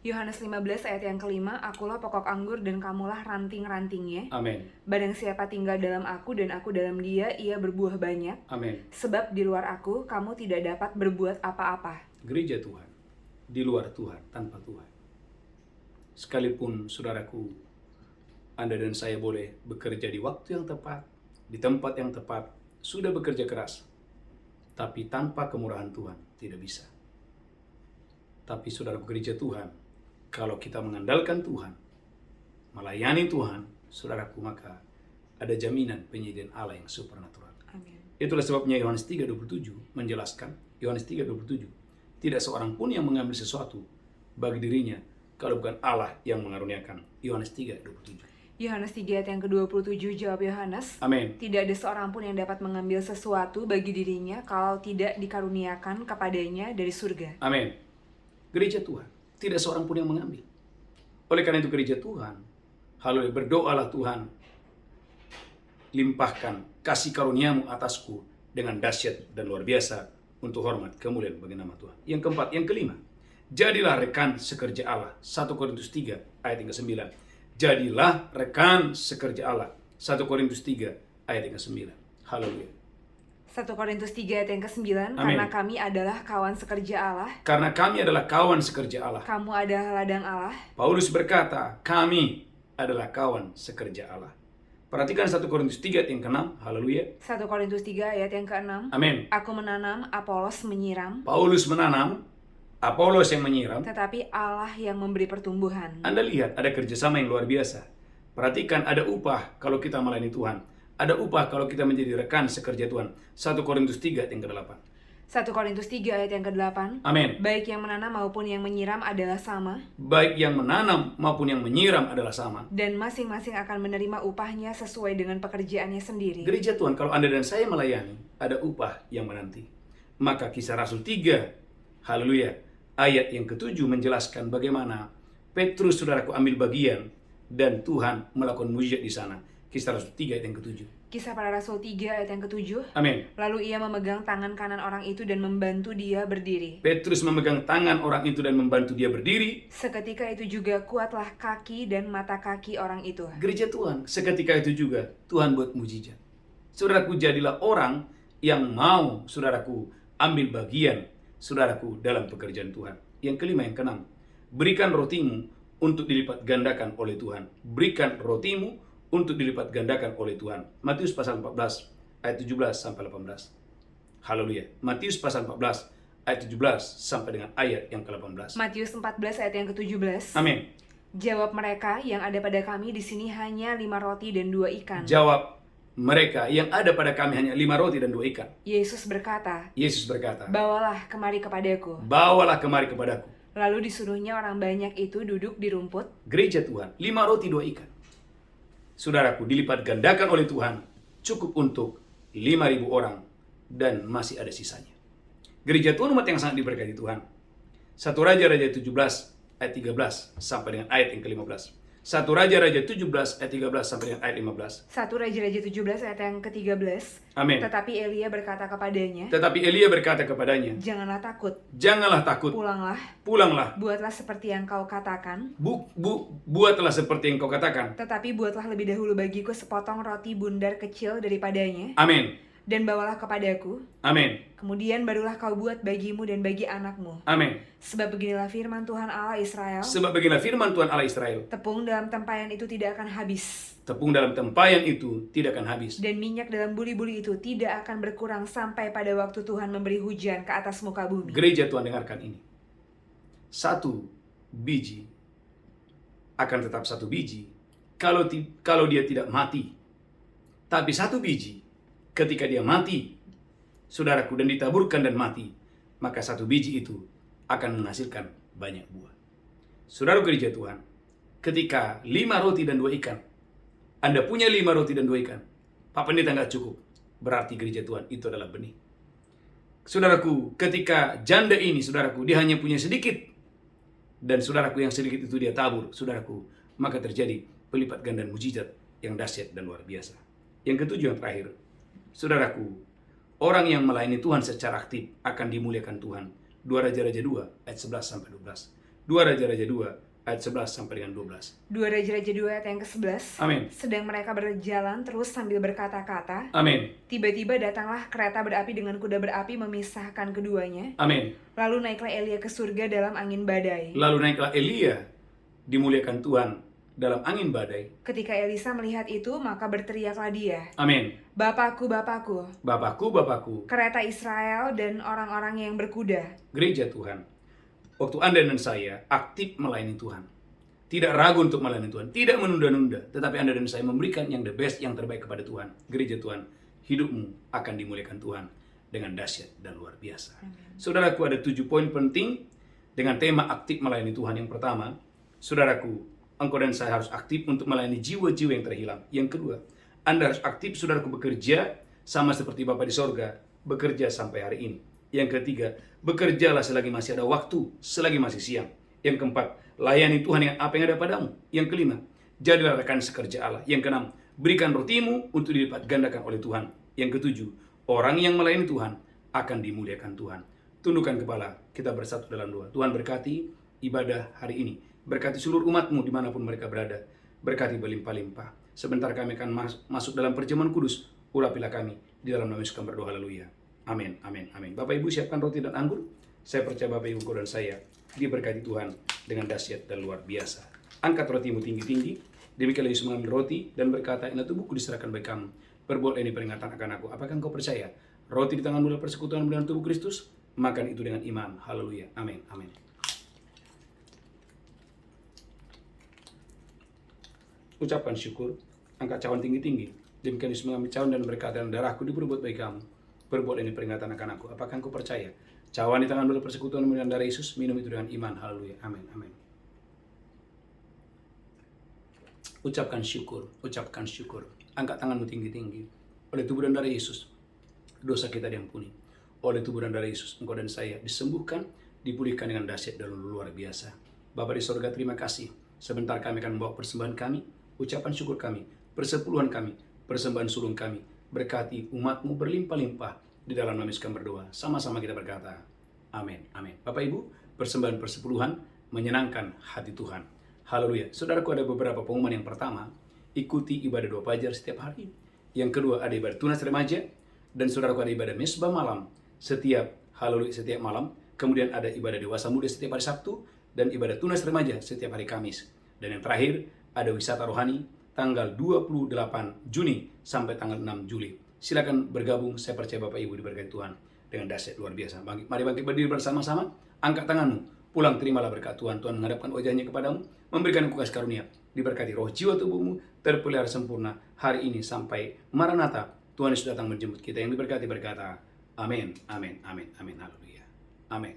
Yohanes 15 ayat yang kelima, akulah pokok anggur dan kamulah ranting-rantingnya. Amin. Barang siapa tinggal dalam aku dan aku dalam dia, ia berbuah banyak. Amin. Sebab di luar aku, kamu tidak dapat berbuat apa-apa. Gereja Tuhan, di luar Tuhan, tanpa Tuhan. Sekalipun saudaraku, Anda dan saya boleh bekerja di waktu yang tepat, di tempat yang tepat, sudah bekerja keras. Tapi tanpa kemurahan Tuhan, tidak bisa. Tapi saudaraku gereja Tuhan, kalau kita mengandalkan Tuhan, melayani Tuhan, saudaraku, maka ada jaminan penyediaan Allah yang supernatural. Amin. Itulah sebabnya Yohanes 3:27 menjelaskan, Yohanes 3:27, tidak seorang pun yang mengambil sesuatu bagi dirinya kalau bukan Allah yang mengaruniakan. Yohanes 3:27. Yohanes 3 ayat yang ke-27 jawab Yohanes, Amin. tidak ada seorang pun yang dapat mengambil sesuatu bagi dirinya kalau tidak dikaruniakan kepadanya dari surga. Amin. Gereja Tuhan, tidak seorang pun yang mengambil. Oleh karena itu gereja Tuhan, haleluya, berdoalah Tuhan, limpahkan kasih karuniamu atasku dengan dahsyat dan luar biasa untuk hormat kemuliaan bagi nama Tuhan. Yang keempat, yang kelima, jadilah rekan sekerja Allah. 1 Korintus 3 ayat yang ke-9. Jadilah rekan sekerja Allah. 1 Korintus 3 ayat yang ke-9. Haleluya. 1 Korintus 3 ayat yang ke-9, Amin. karena kami adalah kawan sekerja Allah, Karena kami adalah kawan sekerja Allah. kamu adalah ladang Allah. Paulus berkata, kami adalah kawan sekerja Allah. Perhatikan 1 Korintus 3 ayat yang ke-6. Haleluya. 1 Korintus 3 ayat yang ke-6, Amin. aku menanam, Apolos menyiram, Paulus menanam, Apolos yang menyiram. tetapi Allah yang memberi pertumbuhan. Anda lihat ada kerjasama yang luar biasa. Perhatikan ada upah kalau kita melayani Tuhan. Ada upah kalau kita menjadi rekan sekerja Tuhan. 1 Korintus 3 ayat yang ke-8. 1 Korintus 3 ayat yang ke-8, Amin. baik yang menanam maupun yang menyiram adalah sama, Baik yang menanam maupun yang menyiram adalah sama. dan masing-masing akan menerima upahnya sesuai dengan pekerjaannya sendiri. Gereja Tuhan, kalau Anda dan saya melayani, ada upah yang menanti. Maka Kisah Rasul 3, haleluya, ayat yang ke-7 menjelaskan bagaimana Petrus, saudaraku, ambil bagian dan Tuhan melakukan mujizat di sana. Kisah Rasul 3 ayat yang ke-7. Kisah Para Rasul 3 ayat yang ke-7, Amin. lalu ia memegang tangan kanan orang itu dan membantu dia berdiri. Petrus memegang tangan orang itu dan membantu dia berdiri. Seketika itu juga kuatlah kaki dan mata kaki orang itu. Gereja Tuhan, seketika itu juga Tuhan buat mujizat. Saudaraku, jadilah orang yang mau, saudaraku, ambil bagian, saudaraku, dalam pekerjaan Tuhan. Yang kelima, yang keenam, berikan rotimu untuk dilipat gandakan oleh Tuhan. Berikan rotimu untuk dilipat gandakan oleh Tuhan. Matius pasal 14 ayat 17 sampai 18. Haleluya. Matius pasal 14 ayat 17 sampai dengan ayat yang ke-18. Matius 14 ayat yang ke-17. Amin. Jawab mereka, yang ada pada kami di sini hanya 5 roti dan 2 ikan. Jawab mereka, yang ada pada kami hanya 5 roti dan 2 ikan. Yesus berkata, Yesus berkata, bawalah kemari kepadaku. bawalah kemari kepadaku. Lalu disuruhnya orang banyak itu duduk di rumput. Gereja Tuhan, 5 roti 2 ikan. Saudaraku, dilipat gandakan oleh Tuhan, cukup untuk 5.000 orang dan masih ada sisanya. Gereja Tuhan, umat yang sangat diberkati Tuhan. 1 Raja-Raja 17 ayat 13 sampai dengan ayat yang ke-15. 1 Raja-Raja 17 ayat 13 sampai dengan ayat 15. 1 Raja-Raja 17 ayat yang ke-13. Amin. Tetapi Elia berkata kepadanya, Tetapi Elia berkata kepadanya, janganlah takut, janganlah takut, pulanglah, pulanglah. buatlah seperti yang kau katakan. Buatlah seperti yang kau katakan. Tetapi buatlah lebih dahulu bagiku sepotong roti bundar kecil daripadanya, Amin. dan bawalah kepadaku. Amin. Kemudian barulah kau buat bagimu dan bagi anakmu. Amin. Sebab beginilah firman Tuhan Allah Israel, Sebab beginilah firman Tuhan Allah Israel, tepung dalam tempayan itu tidak akan habis, tepung dalam tempayan itu tidak akan habis, dan minyak dalam buli-buli itu tidak akan berkurang sampai pada waktu Tuhan memberi hujan ke atas muka bumi. Gereja Tuhan, dengarkan ini. 1 biji akan tetap 1 biji kalau dia tidak mati. Tapi 1 biji ketika dia mati, saudaraku, dan ditaburkan dan mati, maka 1 biji itu akan menghasilkan banyak buah. Saudara gereja Tuhan, ketika 5 roti dan 2 ikan, Anda punya 5 roti dan 2 ikan, Pak Pendeta nggak cukup, berarti gereja Tuhan itu adalah benih. Saudaraku, ketika janda ini, saudaraku, dia hanya punya sedikit, dan saudaraku yang sedikit itu dia tabur, saudaraku, maka terjadi pelipat gandaan mujizat yang dahsyat dan luar biasa. Yang ketujuh, yang terakhir, saudaraku, orang yang melayani Tuhan secara aktif akan dimuliakan Tuhan. 2 Raja-Raja 2 ayat 11 sampai 12. 2 Raja-Raja 2 ayat 11 sampai dengan 12. 2 Raja-Raja 2 ayat yang ke-11. Amin. Sedang mereka berjalan terus sambil berkata-kata, Amin. tiba-tiba datanglah kereta berapi dengan kuda berapi memisahkan keduanya. Amin. Lalu naiklah Elia ke surga dalam angin badai. Lalu naiklah Elia, dimuliakan Tuhan dalam angin badai. Ketika Elisa melihat itu, maka berteriaklah dia, Amin. Bapakku, Bapakku, Bapakku, Bapakku, kereta Israel dan orang-orang yang berkuda. gereja Tuhan. Waktu Anda dan saya aktif melayani Tuhan, tidak ragu untuk melayani Tuhan, tidak menunda-nunda, tetapi Anda dan saya memberikan yang the best, yang terbaik kepada Tuhan. Gereja Tuhan, hidupmu akan dimuliakan Tuhan dengan dahsyat dan luar biasa. Saudaraku, ada 7 poin penting dengan tema aktif melayani Tuhan. Yang pertama, saudaraku, engkau dan saya harus aktif untuk melayani jiwa-jiwa yang terhilang. Yang kedua, Anda harus aktif, saudaraku, bekerja sama seperti Bapa di sorga, bekerja sampai hari ini. Yang ketiga, bekerjalah selagi masih ada waktu, selagi masih siang. Yang keempat, layani Tuhan dengan apa yang ada padamu. Yang kelima, jadilah rekan sekerja Allah. Yang keenam, berikan rotimu untuk dilipat gandakan oleh Tuhan. Yang ketujuh, orang yang melayani Tuhan akan dimuliakan Tuhan. Tundukkan kepala, kita bersatu dalam doa. Tuhan berkati ibadah hari ini. Berkati seluruh umatmu dimanapun mereka berada. Berkati berlimpah-limpah. Sebentar kami akan masuk dalam perjamuan kudus. Urapilah kami. Di dalam nama Yesus kami berdoa, haleluya. Amin, amin, amin. Bapak Ibu siapkan roti dan anggur. Saya percaya Bapak Ibu dan saya diberkati Tuhan dengan dahsyat dan luar biasa. Angkat rotimu tinggi-tinggi. Demikianlah Yesus mengambil roti dan berkata, inilah tubuhku diserahkan bagi kamu. Perbuat ini peringatan akan aku. Apakah engkau percaya? Roti di tanganmu adalah persekutuan dengan tubuh Kristus. Makan itu dengan iman. Haleluya. Amin, amin. Ucapkan syukur. Angkat cawan tinggi-tinggi. Demikian Yesus mengambil cawan dan berkata, darahku diperbuat bagi kamu. Perbuat ini peringatan akan aku. Apakah engkau percaya? Cawan di tangan dulu persekutuan dengan darah Yesus. Minum itu dengan iman. Haleluya. Amin. Amin. Ucapkan syukur. Ucapkan syukur. Angkat tanganmu tinggi-tinggi. Oleh tubuh dan darah Yesus, dosa kita diampuni. Oleh tubuh dan darah Yesus, engkau dan saya disembuhkan, dipulihkan dengan dahsyat dan luar biasa. Bapa di sorga, terima kasih. Sebentar kami akan membawa persembahan kami, ucapan syukur kami, persepuluhan kami, persembahan sulung kami. Berkati umatmu berlimpah-limpah. Di dalam nama Yesus kami berdoa. Sama-sama kita berkata, amin, amin. Bapak Ibu, persembahan persepuluhan menyenangkan hati Tuhan. Haleluya. Saudaraku, ada beberapa pengumuman. Yang pertama, ikuti ibadah 2 fajar setiap hari. Yang kedua, ada ibadah tunas remaja. Dan saudaraku, ada ibadah mesbah malam setiap malam. Kemudian ada ibadah dewasa muda setiap hari Sabtu. Dan ibadah tunas remaja setiap hari Kamis. Dan yang terakhir, ada wisata rohani tanggal 28 Juni sampai tanggal 6 Juli. Silakan bergabung, saya percaya Bapak Ibu diberkati Tuhan dengan dahsyat luar biasa. Mari bangkit berdiri bersama-sama, angkat tanganmu, pulang terimalah berkat Tuhan. Tuhan menghadapkan wajahnya kepadamu, memberikan kasih karunia, diberkati roh jiwa tubuhmu, terpelihara sempurna hari ini sampai Maranatha. Tuhan Yesus datang menjemput kita. Yang diberkati berkata, amin, amin, amin, amin, haleluya, amin.